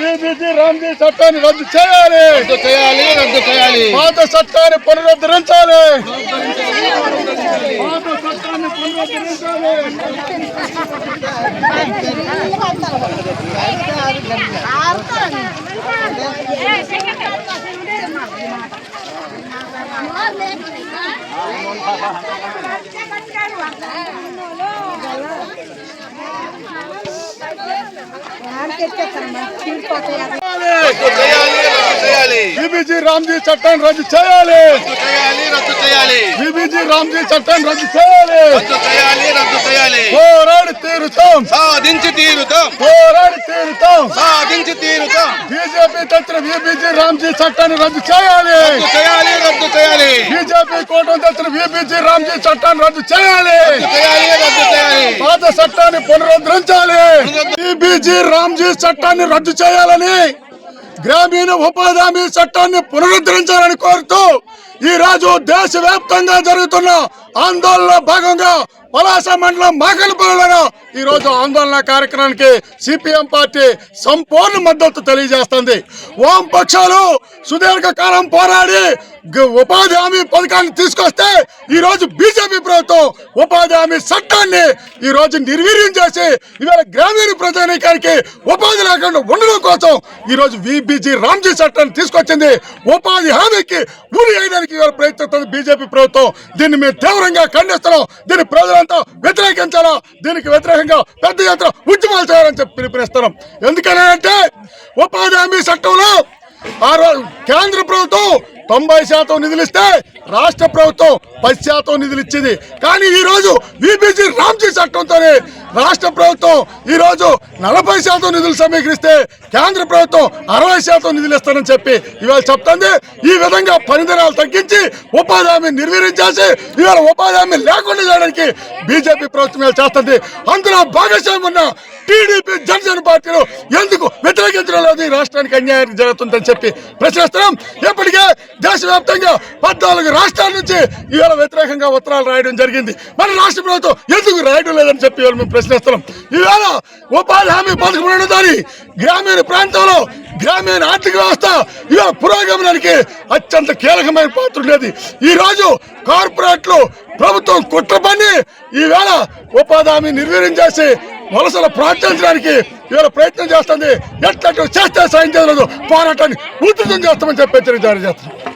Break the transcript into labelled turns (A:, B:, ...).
A: VBG Ramji చట్టాన్ని రద్దు చేయాలి, పాత చట్టాన్ని పునరుద్ధరించాలి, వీబీజీ రామ్జీ చట్టాన్ని రద్దు చేయాలి, వీబీజీ రామ్జీ చట్టాన్ని రద్దు చేయాలి, పోరాడి తీరుతాం,
B: సాధించి తీరుతాం,
A: పోరాడి తీరుతాం,
B: సాధించి తీరుతాం.
A: బీజేపీ తెచ్చిన వీబీజీ రామ్జీ చట్టాన్ని రద్దు చేయాలి, బీజేపీ కూటమి తెచ్చిన వీబీజీ రామ్జీ చట్టాన్ని రద్దు చేయాలి, పాత చట్టాన్ని పునరుద్ధరించాలి. వీబీజీ రామ్జీ చట్టాన్ని రద్దు చేయాలని, గ్రామీణ ఉపాధి హామీ చట్టాన్ని పునరుద్ధరించాలని కోరుతూ ఈ రోజు దేశవ్యాప్తంగా జరుగుతున్న ఆందోళనలో భాగంగా పలాస మండలం మాకలపల్లిలో ఈ రోజు ఆందోళన కార్యక్రమానికి సిపిఎం పార్టీ సంపూర్ణ మద్దతు తెలియజేస్తుంది. వామపక్షాలు సుదీర్ఘకాలం పోరాడి ఉపాధి హామీ పథకాన్ని తీసుకొస్తే ఈ రోజు బీజేపీ ప్రభుత్వం ఉపాధి హామీ చట్టాన్ని ఈ రోజు నిర్వీర్యం చేసి ఇవాళ గ్రామీణ ప్రజానీకానికి ఉపాధి లేకుండా ఉండడం కోసం ఈ రోజు వీబీజీ రామ్జీ చట్టాన్ని తీసుకొచ్చింది. ఉపాధి హామీకి ఊరి వేయడానికి ఇవాళ ప్రయత్నిస్తుంది బీజేపీ ప్రభుత్వం. దీన్ని మేము తీవ్రంగా ఖండిస్తున్నాం. దీన్ని ప్రజలంతా వ్యతిరేకించాలా, దీనికి వ్యతిరేకంగా పెద్ద ఎత్తున ఉద్యమాలు చేయాలని చెప్పి పిలుపునిస్తున్నాం. ఎందుకనంటే ఉపాధి హామీ చట్టంలో కేంద్ర ప్రభుత్వం 90% నిధులు ఇస్తే రాష్ట్ర ప్రభుత్వం 10% నిధులు ఇచ్చింది. కానీ ఈ రోజు వీబీజీ రామ్జీ చట్టంతోనే రాష్ట్ర ప్రభుత్వం ఈ రోజు 40% నిధులు సమీకరిస్తే కేంద్ర ప్రభుత్వం 60% నిధులు ఇస్తారని చెప్పి ఇవాళ చెప్తుంది. ఈ విధంగా పనిదినాలు తగ్గించి ఉపాధి హామీ నిర్వీర్యం చేసి ఇవాళ ఉపాధి హామీ లేకుండా చేయడానికి బీజేపీ ప్రభుత్వం చేస్తుంది. అందులో భాగస్వామ్యం ఉన్న టీడీపీ జనసేన పార్టీలు ఎందుకు వ్యతిరేకించడం లేదు? ఈ రాష్ట్రానికి అన్యాయం జరుగుతుందని చెప్పి ప్రశ్నిస్తున్నాం. ఇప్పటికే దేశవ్యాప్తంగా 14 రాష్ట్రాల నుంచి ఇవాళ వ్యతిరేకంగా ఉత్తరాలు రాయడం జరిగింది. మన రాష్ట్ర ప్రభుత్వం ఎందుకు రాయడం లేదని చెప్పి ఇవాళ మేము ప్రశ్నిస్తున్నాం. ఈవేళ ఉపాధి హామీ పథకం ఉన్నదాన్ని గ్రామీణ ప్రాంతంలో గ్రామీణ ఆర్థిక వ్యవస్థ ఇవాళ పురోగమనానికి అత్యంత కీలకమైన పాత్ర ఉండేది. ఈ రోజు కార్పొరేట్లు ప్రభుత్వం కుట్ర పని ఈవేళ ఉపాధి హామీ నిర్వీర్యం చేసి వలసలు ప్రోత్సహించడానికి ఇవాళ ప్రయత్నం చేస్తుంది. ఎట్లా చేస్తే సాయం చేయలేదు, పోరాటాన్ని ఉధృతం చేస్తామని చెప్పి హెచ్చరిక జారీ చేస్తున్నాం.